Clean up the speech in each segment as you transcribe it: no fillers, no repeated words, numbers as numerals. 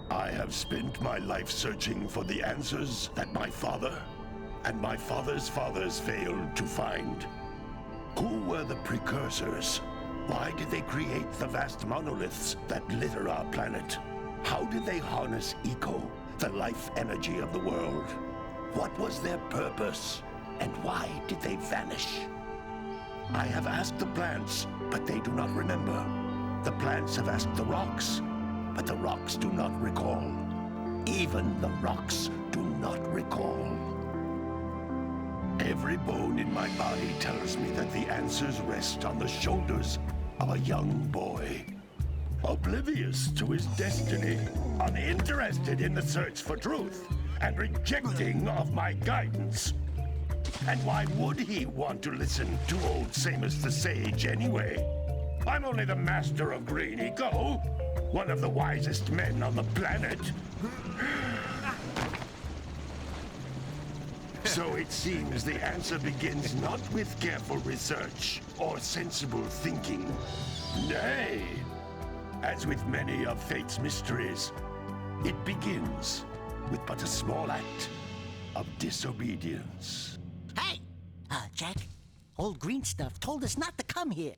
I have spent my life searching for the answers that my father and my father's fathers failed to find. Who were the precursors? Why did they create the vast monoliths that litter our planet? How did they harness eco, the life energy of the world? What was their purpose? And why did they vanish? I have asked the plants, but they do not remember. The plants have asked the rocks, but the rocks do not recall. Even the rocks do not recall. Every bone in my body tells me that the answers rest on the shoulders of a young boy. Oblivious to his destiny, uninterested in the search for truth, and rejecting of my guidance. And why would he want to listen to old Samus the Sage anyway? I'm only the master of green eco, one of the wisest men on the planet. So it seems the answer begins not with careful research or sensible thinking. Nay, as with many of fate's mysteries, it begins with but a small act of disobedience. Hey! Jack, old green stuff told us not to come here.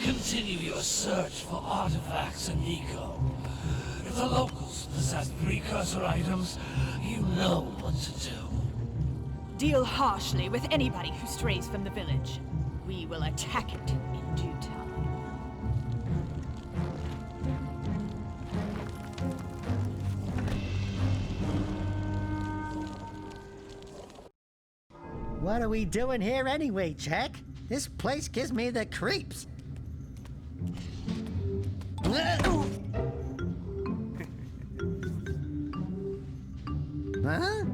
Continue your search for artifacts and eco. If the locals possess precursor items, you know what to do. Deal harshly with anybody who strays from the village. We will attack it in due time. What are we doing here anyway, Jack? This place gives me the creeps. Huh?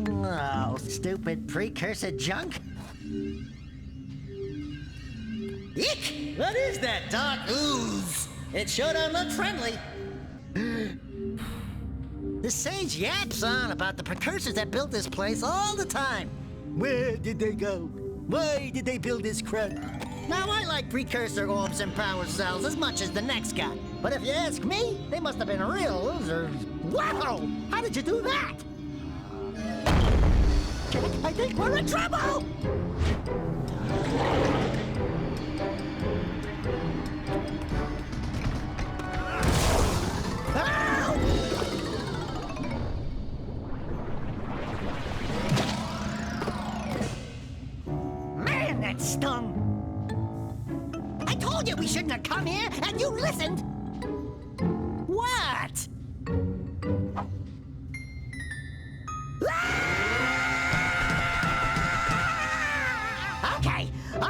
Oh, stupid precursor junk. Eek! What is that dark ooze? It sure don't look friendly. The sage yaps on about the precursors that built this place all the time. Where did they go? Why did they build this crap? Now, I like precursor orbs and power cells as much as the next guy. But if you ask me, they must have been real losers. Wow! How did you do that? I think we're in trouble! Ow! Man, that stung! I told you we shouldn't have come here, and you listened! What?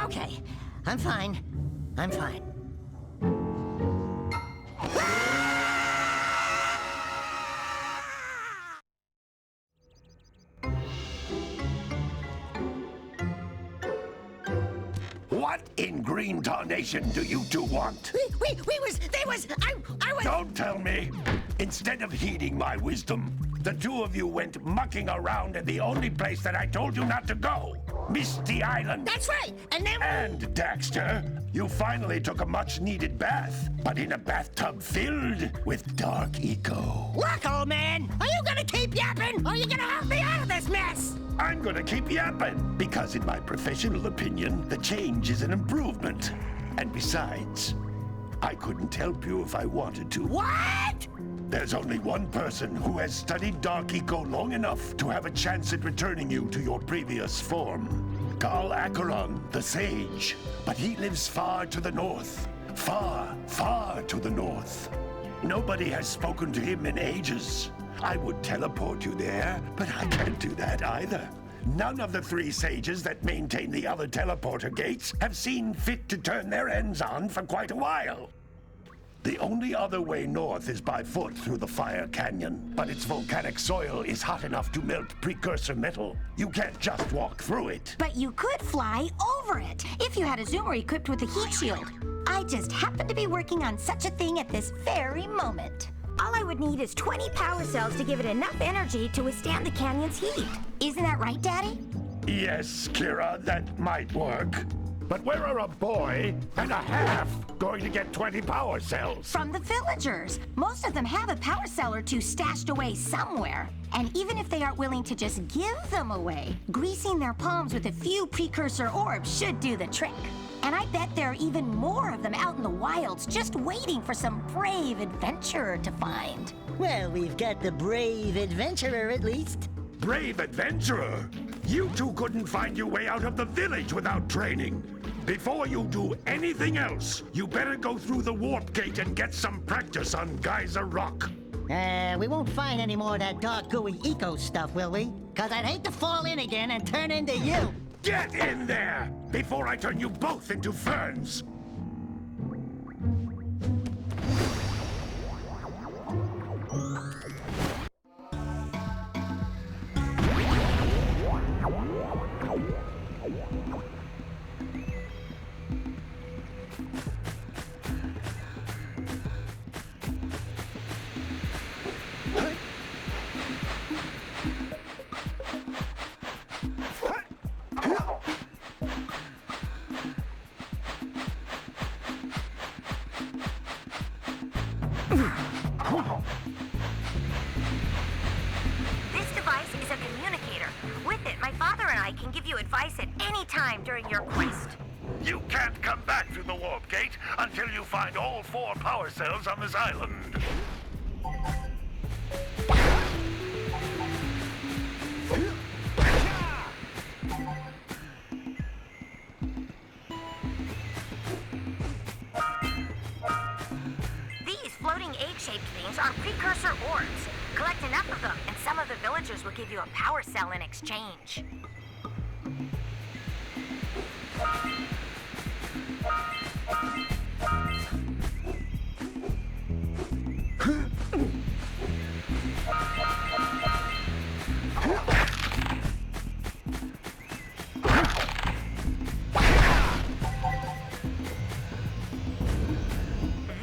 Okay. I'm fine. What in green tarnation do you two want? I was... Don't tell me! Instead of heeding my wisdom, the two of you went mucking around in the only place that I told you not to go. Misty Island. That's right, and then... And, Daxter, you finally took a much-needed bath, but in a bathtub filled with dark eco. Look, old man, are you gonna keep yapping, or are you gonna help me out of this mess? I'm gonna keep yapping, because in my professional opinion, the change is an improvement. And besides, I couldn't help you if I wanted to. What? There's only one person who has studied Dark Eco long enough to have a chance at returning you to your previous form. Carl Acheron, the Sage. But he lives far to the north. Far, far to the north. Nobody has spoken to him in ages. I would teleport you there, but I can't do that either. None of the three sages that maintain the other teleporter gates have seen fit to turn their ends on for quite a while. The only other way north is by foot through the Fire Canyon, but its volcanic soil is hot enough to melt precursor metal. You can't just walk through it. But you could fly over it if you had a zoomer equipped with a heat shield. I just happen to be working on such a thing at this very moment. All I would need is 20 power cells to give it enough energy to withstand the canyon's heat. Isn't that right, Daddy? Yes, Kira, that might work. But where are a boy and a half going to get 20 power cells? From the villagers. Most of them have a power cell or two stashed away somewhere. And even if they aren't willing to just give them away, greasing their palms with a few precursor orbs should do the trick. And I bet there are even more of them out in the wilds just waiting for some brave adventurer to find. Well, we've got the brave adventurer at least. Brave adventurer! You two couldn't find your way out of the village without training. Before you do anything else, you better go through the warp gate and get some practice on Geyser Rock. We won't find any more of that dark gooey eco stuff, will we? 'Cause I'd hate to fall in again and turn into you. Get in there before I turn you both into ferns. This device is a communicator. With it, my father and I can give you advice at any time during your quest. You can't come back through the warp gate until you find all 4 power cells on this island. These floating egg-shaped things are precursor orbs. Collect enough of them, and some of the villagers will give you a power cell in exchange.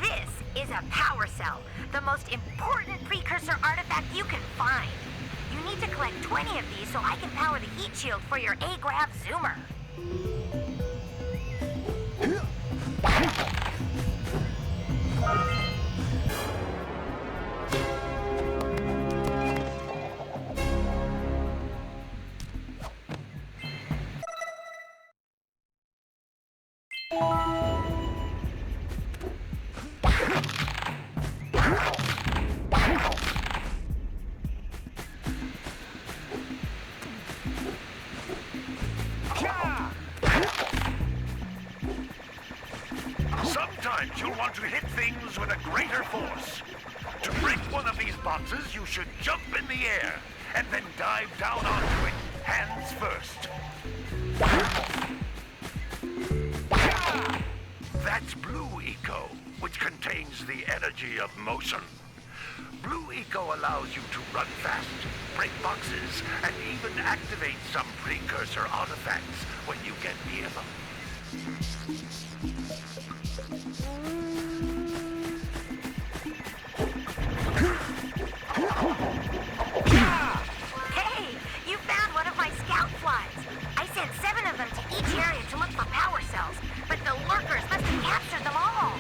This is a power cell, the most important precursor artifact you can find. You need to collect 20 of these so I can power the heat shield for your A-Grav zoomer. Sometimes you'll want to hit things with a greater force. To break one of these boxes, you should jump in the air and then dive down onto it, hands first. That's Blue Eco, which contains the energy of motion. Blue Eco allows you to run fast, break boxes, and even activate some precursor artifacts when you get near them. Hey, you found one of my scout flies. I sent 7 of them to each area to look for power cells, but the lurkers must have captured them all.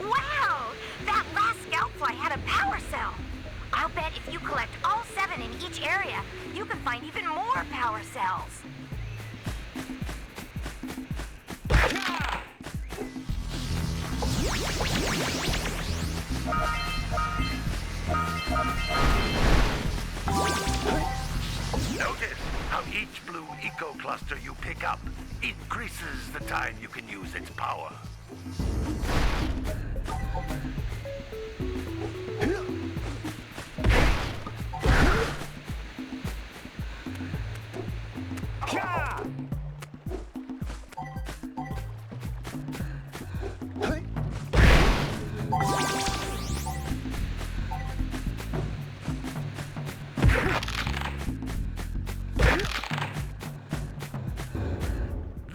Wow! That last scout fly had a power cell. I'll bet if you collect all 7 in each area, you can find even more power cells. Notice, how each blue eco cluster you pick up increases the time you can use its power.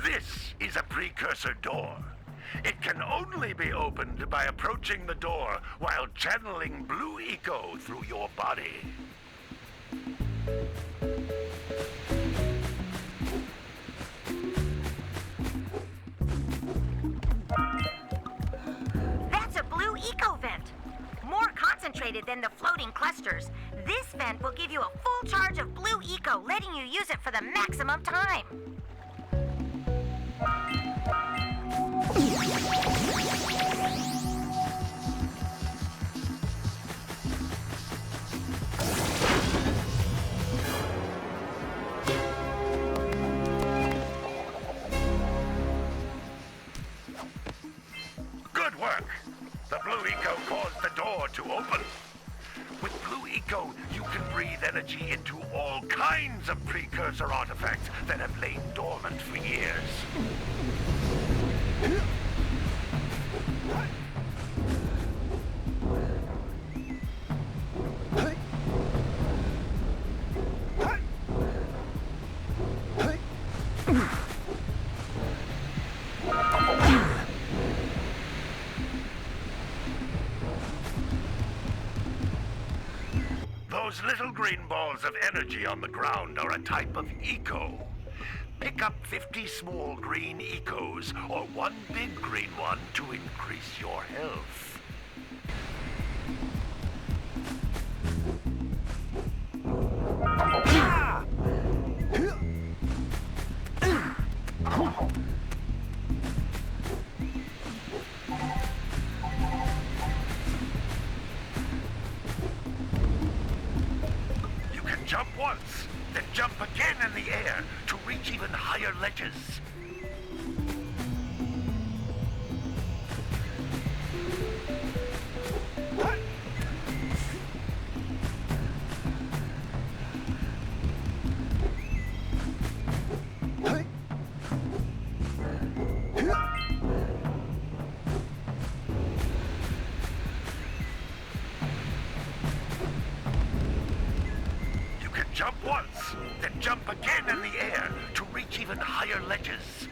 This is a precursor door. It can only be opened by approaching the door while channeling blue eco through your body. That's a blue eco vent. More concentrated than the floating clusters. This vent will give you a full charge of blue eco, letting you use it for the maximum time. Good work! The blue eco caused the door to open. With blue eco, you can breathe energy into all kinds of precursor artifacts that have lain dormant for years. Those little green balls of energy on the ground are a type of eco. Pick up 50 small green ecos or one big green one to increase your health. Jump once, then jump again in the air to reach even higher ledges. Jump once, then jump again in the air to reach even higher ledges.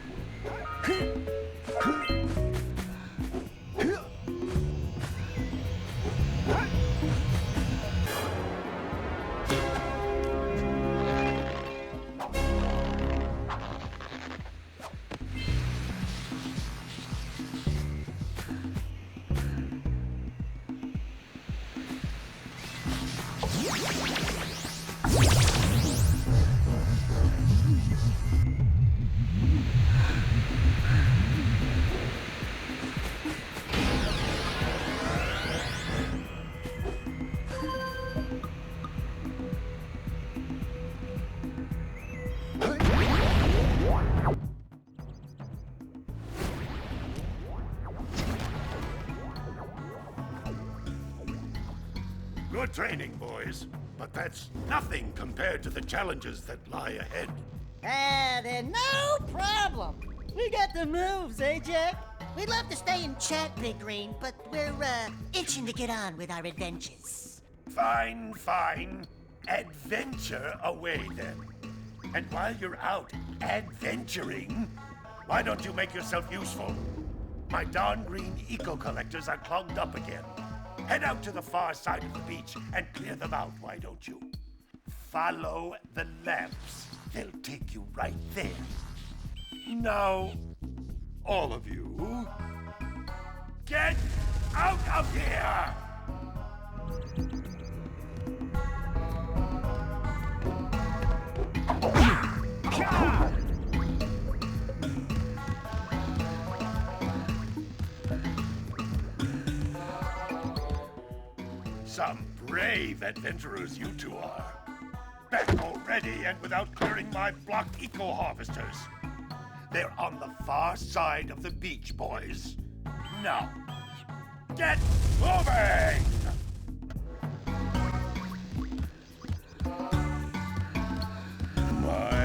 Good training, boys, but that's nothing compared to the challenges that lie ahead. Then no problem. We got the moves, eh, Jack? We'd love to stay and chat, Big Green, but we're, itching to get on with our adventures. Fine, fine. Adventure away, then. And while you're out adventuring, why don't you make yourself useful? My darn green eco-collectors are clogged up again. Head out to the far side of the beach and clear them out, why don't you? Follow the lamps. They'll take you right there. Now, all of you, get out of here! Some brave adventurers you two are. back already and without clearing my block eco-harvesters. They're on the far side of the beach, boys. Now, get moving! My.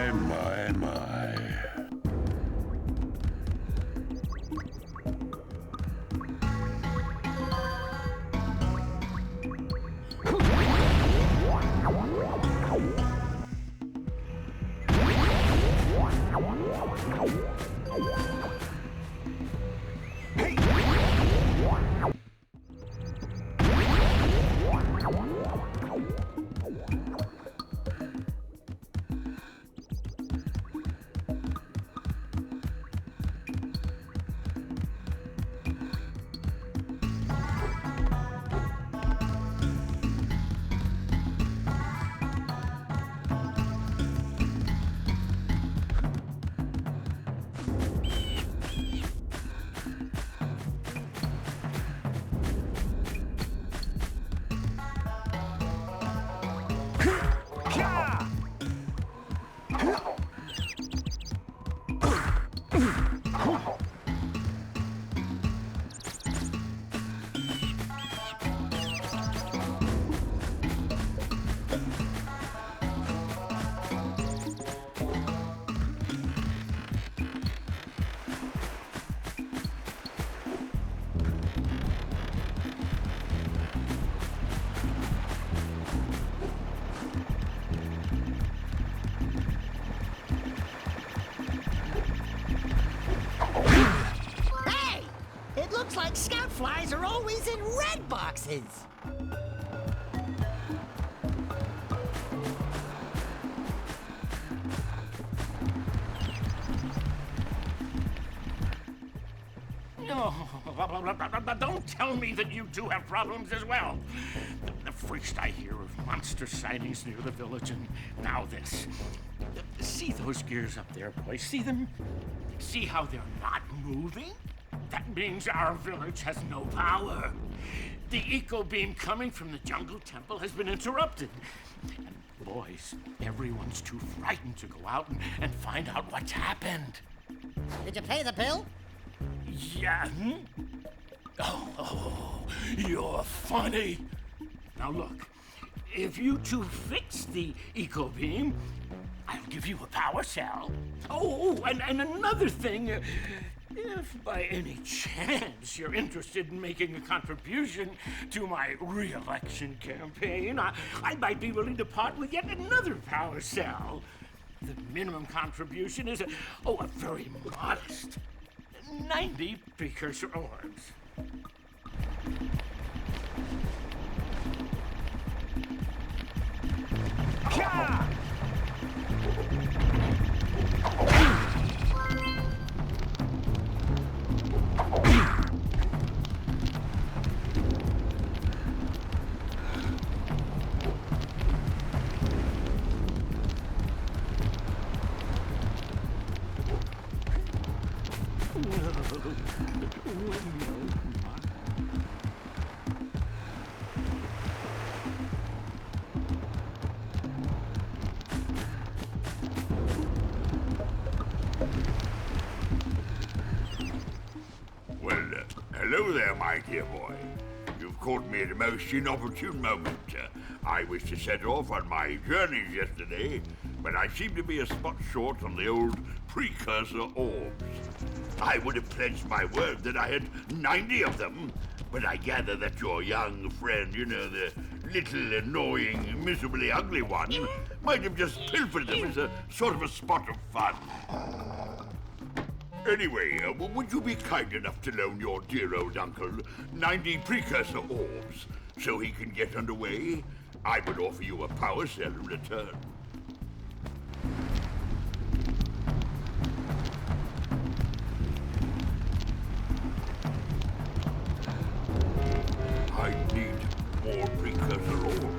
Like scout flies are always in red boxes. No, don't tell me that you two have problems as well. First I hear of monster sightings near the village, and now this. See those gears up there, boys? See them? See how they're not moving? That means our village has no power. The eco beam coming from the jungle temple has been interrupted. And boys, everyone's too frightened to go out and find out what's happened. Did you pay the bill? Yeah. Oh, you're funny. Now look, if you two fix the eco beam, I'll give you a power cell. Oh, and another thing. If by any chance you're interested in making a contribution to my re-election campaign, I might be willing to part with yet another power cell. The minimum contribution is a very modest 90 precursor orbs. Hello there, my dear boy. You've caught me at a most inopportune moment. I was to set off on my journeys yesterday, but I seem to be a spot short on the old precursor orbs. I would have pledged my word that I had 90 of them, but I gather that your young friend, you know, the little annoying, miserably ugly one, might have just pilfered them as a sort of a spot of fun. Anyway, would you be kind enough to loan your dear old uncle 90 precursor orbs so he can get underway? I would offer you a power cell in return. I need more precursor orbs.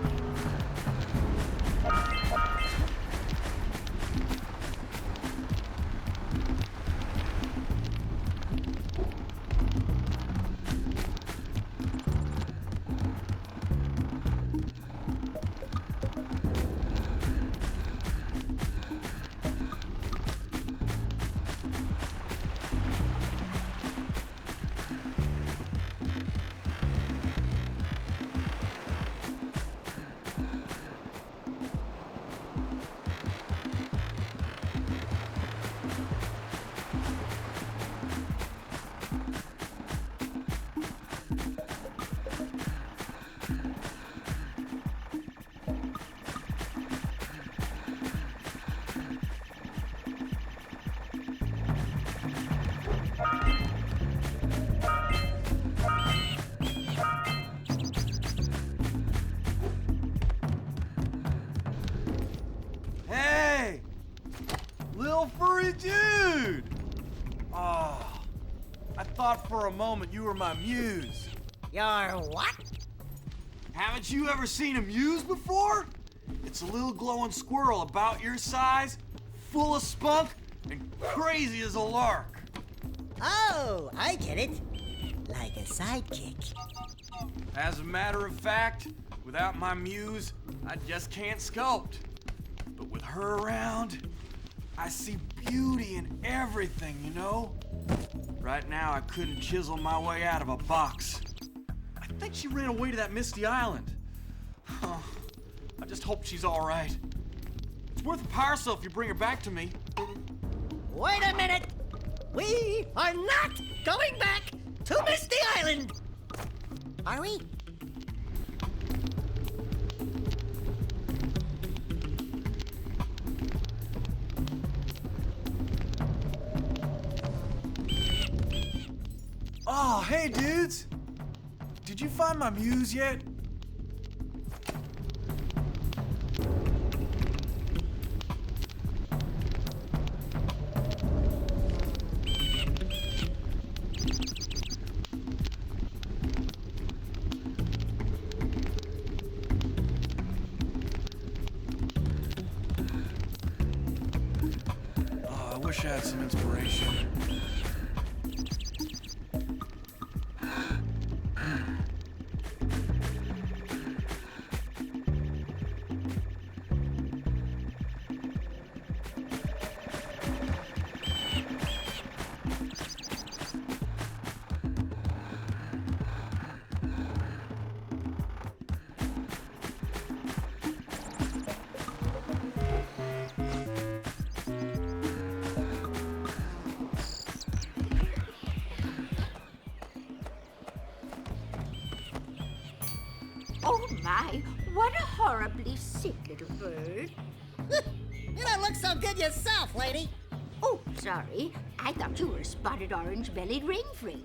Dude! Oh, I thought for a moment you were my muse. Your what? Haven't you ever seen a muse before? It's a little glowing squirrel about your size, full of spunk, and crazy as a lark. Oh, I get it. Like a sidekick. As a matter of fact, without my muse, I just can't sculpt. But with her around, I see beauty in everything, you know? Right now, I couldn't chisel my way out of a box. I think she ran away to that misty island. I just hope she's all right. It's worth a power cell if you bring her back to me. Wait a minute! We are not going back to Misty Island! Are we? Oh, hey, dudes! Did you find my muse yet? Oh, I wish I had some inspiration. Oh my, what a horribly sick little bird. You don't look so good yourself, lady. Oh, sorry. I thought you were a spotted orange-bellied rainfree.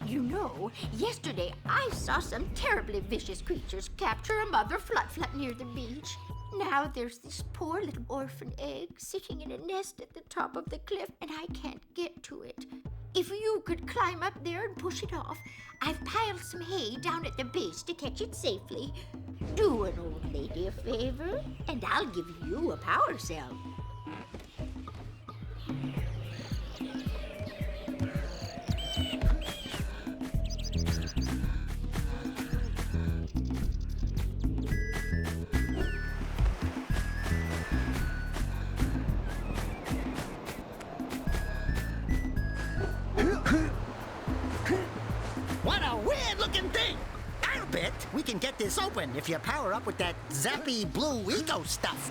You know, yesterday I saw some terribly vicious creatures capture a mother flut-flut near the beach. Now there's this poor little orphan egg sitting in a nest at the top of the cliff, and I can't get to it. If you could climb up there and push it off, I've piled some hay down at the base to catch it safely. Do an old lady a favor, and I'll give you a power cell. What a weird-looking thing! I'll bet we can get this open if you power up with that zappy blue eco stuff.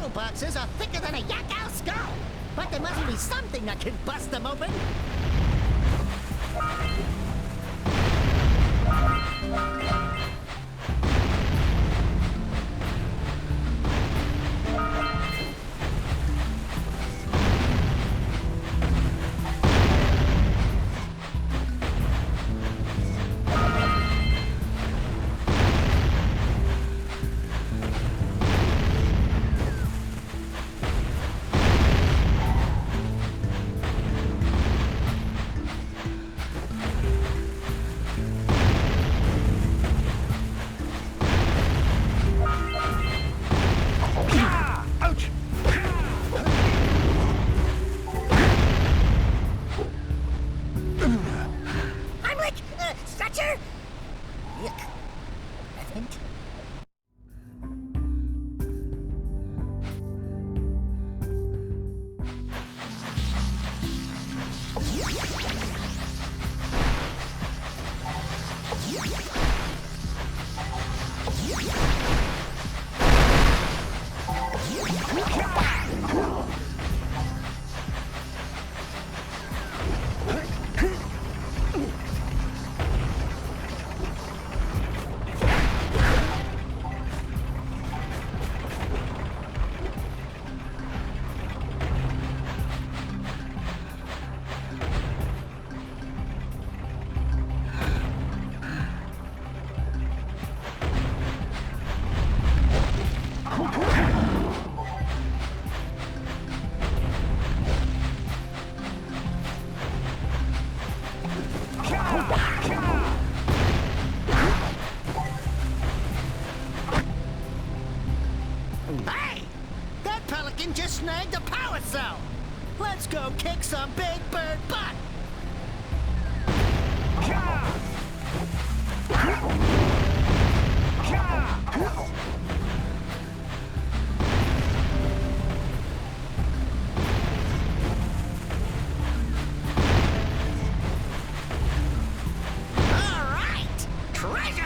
boxes are thicker than a yak-owl skull. But there must be something that can bust them open. Hey! That pelican just snagged a power cell! Let's go kick some big bird butt! All right! Treasure!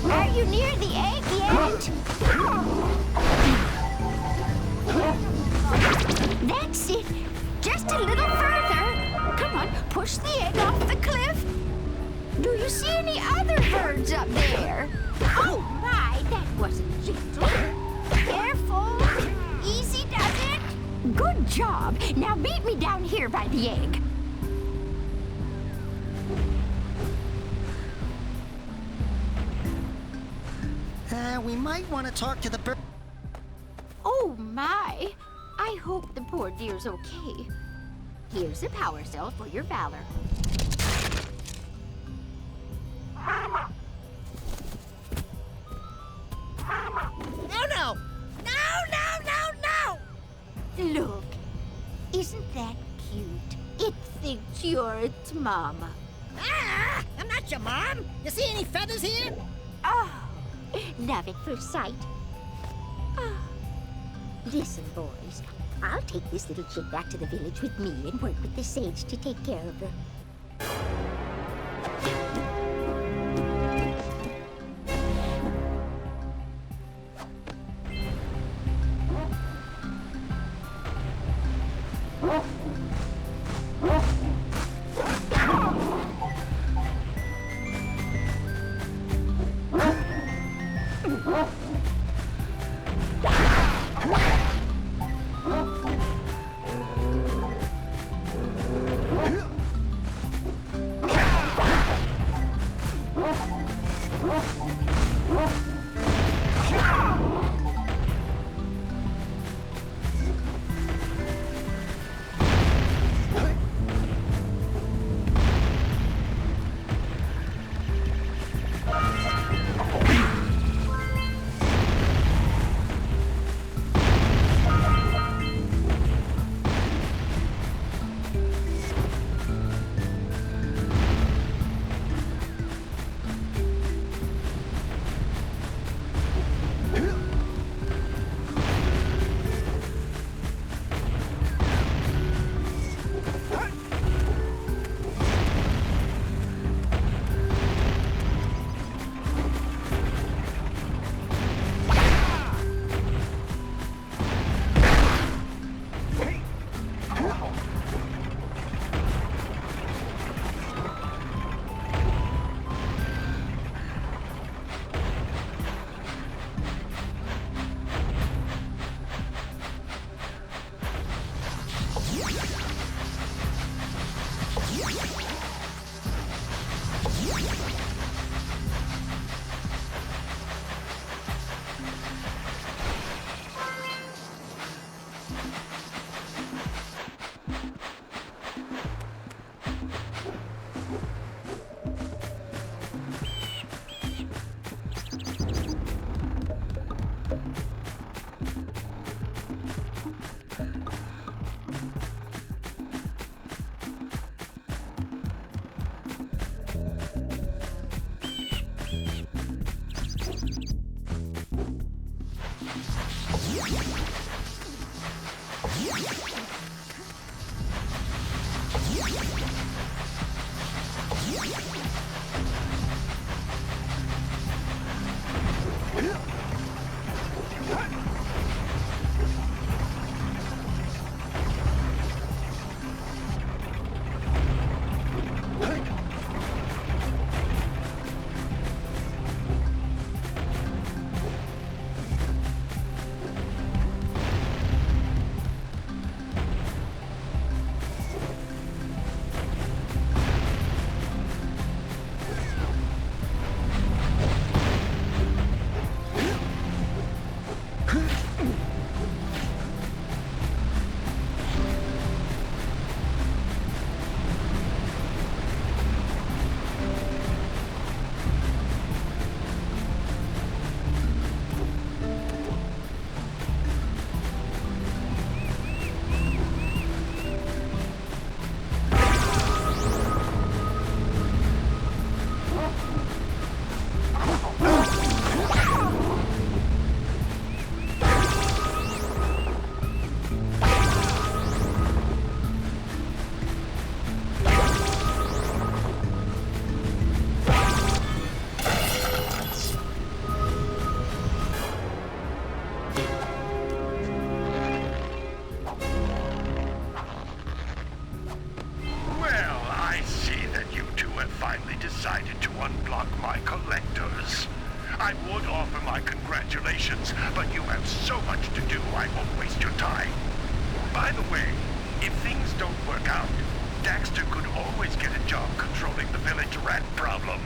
Are you near the egg yet? That's it. Just a little further. Come on, push the egg off the cliff. Do you see any other birds up there? Oh my, that wasn't gentle. Careful. Easy does it. Good job. Now meet me down here by the egg. We might want to talk to the bird. Oh my. I hope the poor dear's okay. Here's a power cell for your valor. No, no! No, no, no, no! Look, isn't that cute? It thinks you're its mama. Ah! I'm not your mom! You see any feathers here? Oh, love at first sight. Oh. Listen, boys. I'll take this little chick back to the village with me and work with the sage to take care of her. unlock my collectors. I would offer my congratulations, but you have so much to do, I won't waste your time. By the way, if things don't work out, Daxter could always get a job controlling the village rat problem.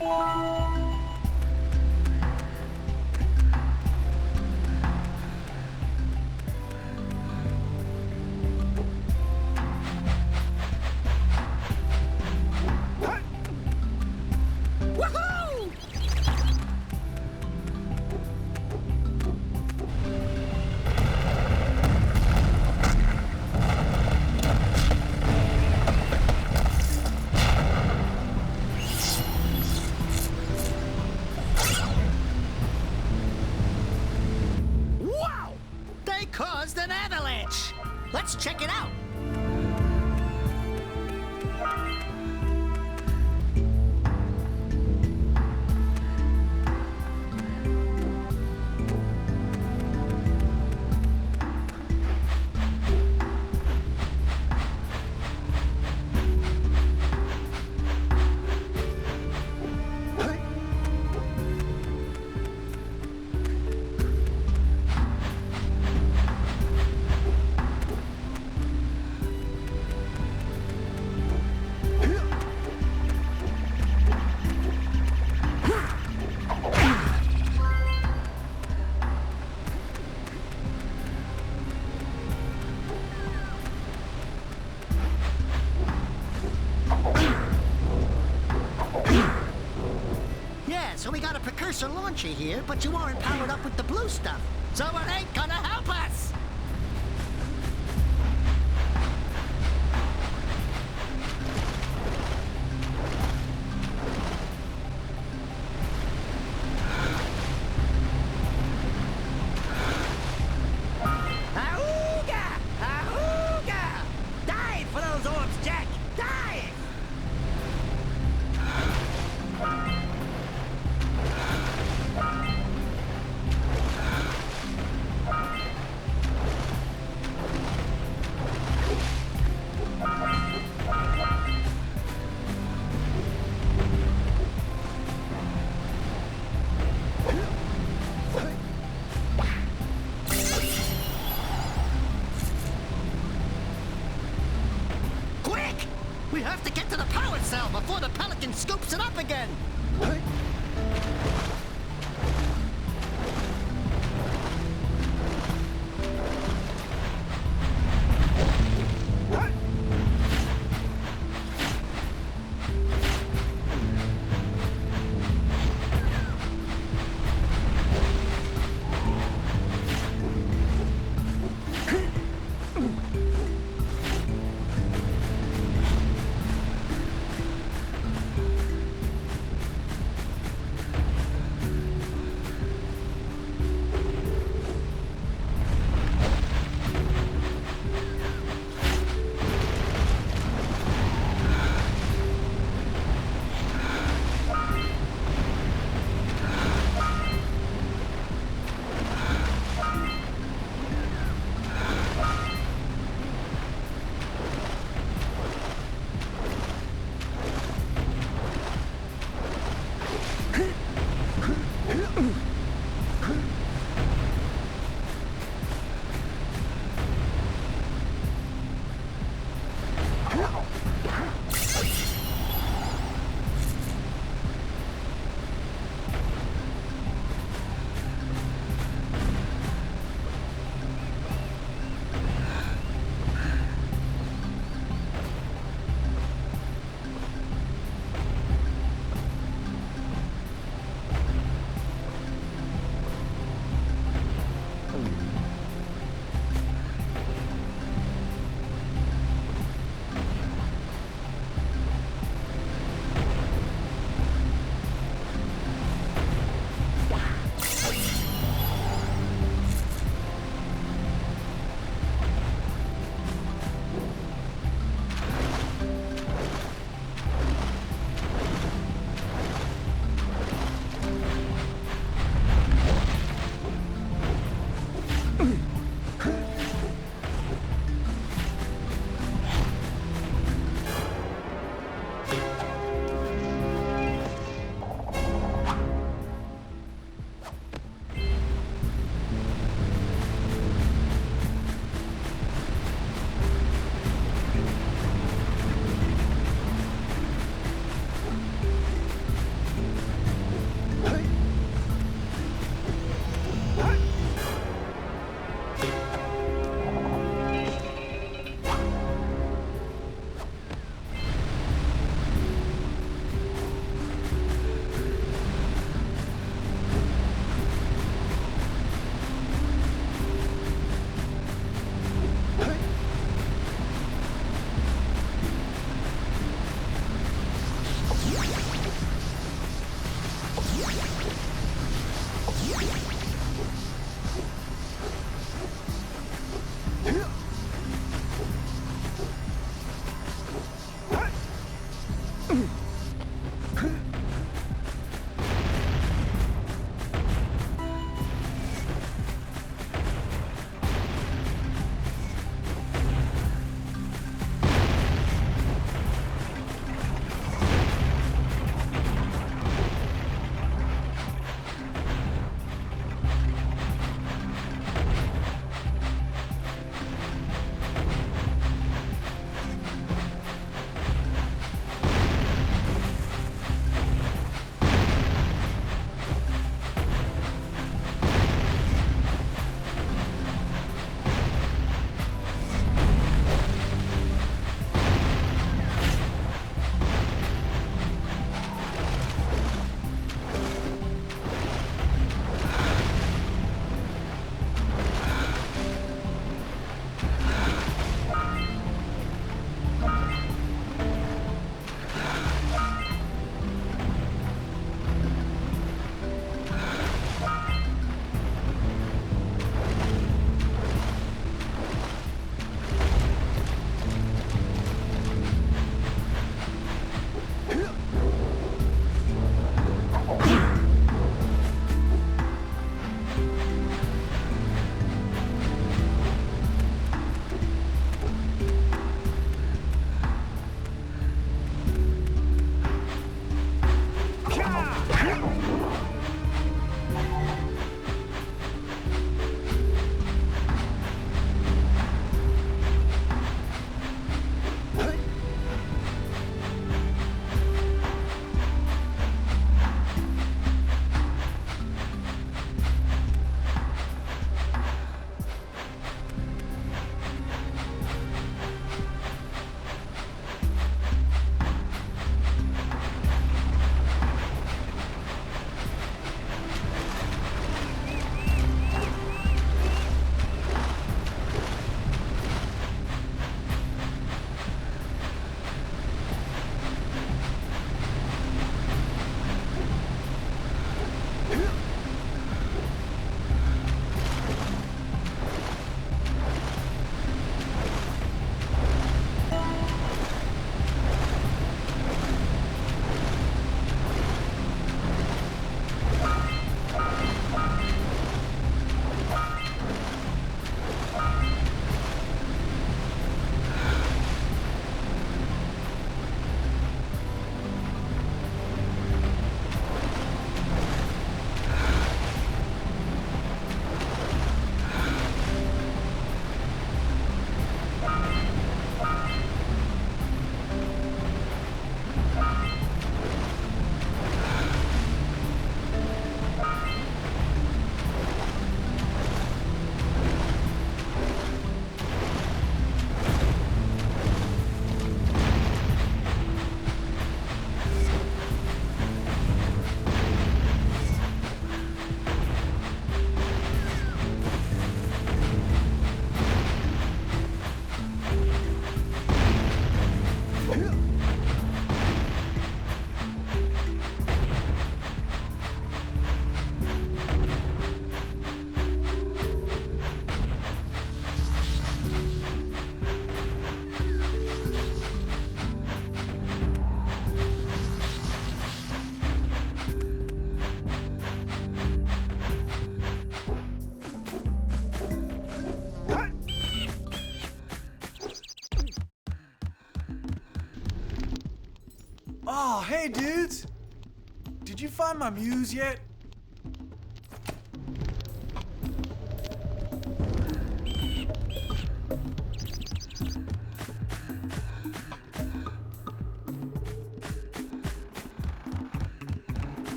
Wow! They caused an avalanche! Let's check it out! Yeah, so we got a precursor launcher here, but you aren't powered up with the blue stuff. So it ain't gonna help us! Ahooga! Ahooga! Dive for those orbs, Jak! Dive! Quick! We have to get to the power cell before the Pelican scoops it up again! Oh, hey dudes! Did you find my muse yet?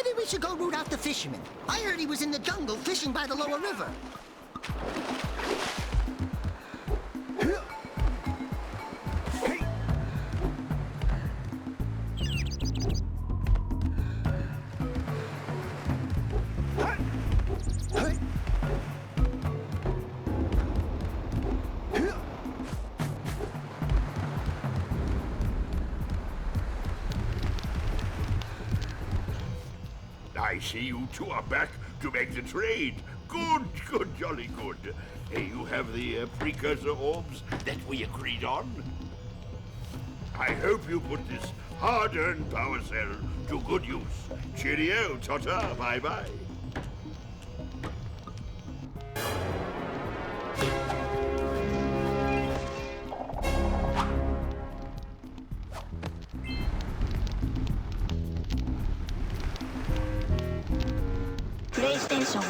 Maybe we should go root out the fisherman. I heard he was in the jungle fishing by the lower river. I see you two are back to make the trade. Good, good, jolly good. You have the precursor orbs that we agreed on? I hope you put this hard-earned power cell to good use. Cheerio, ta-ta, bye-bye. PlayStation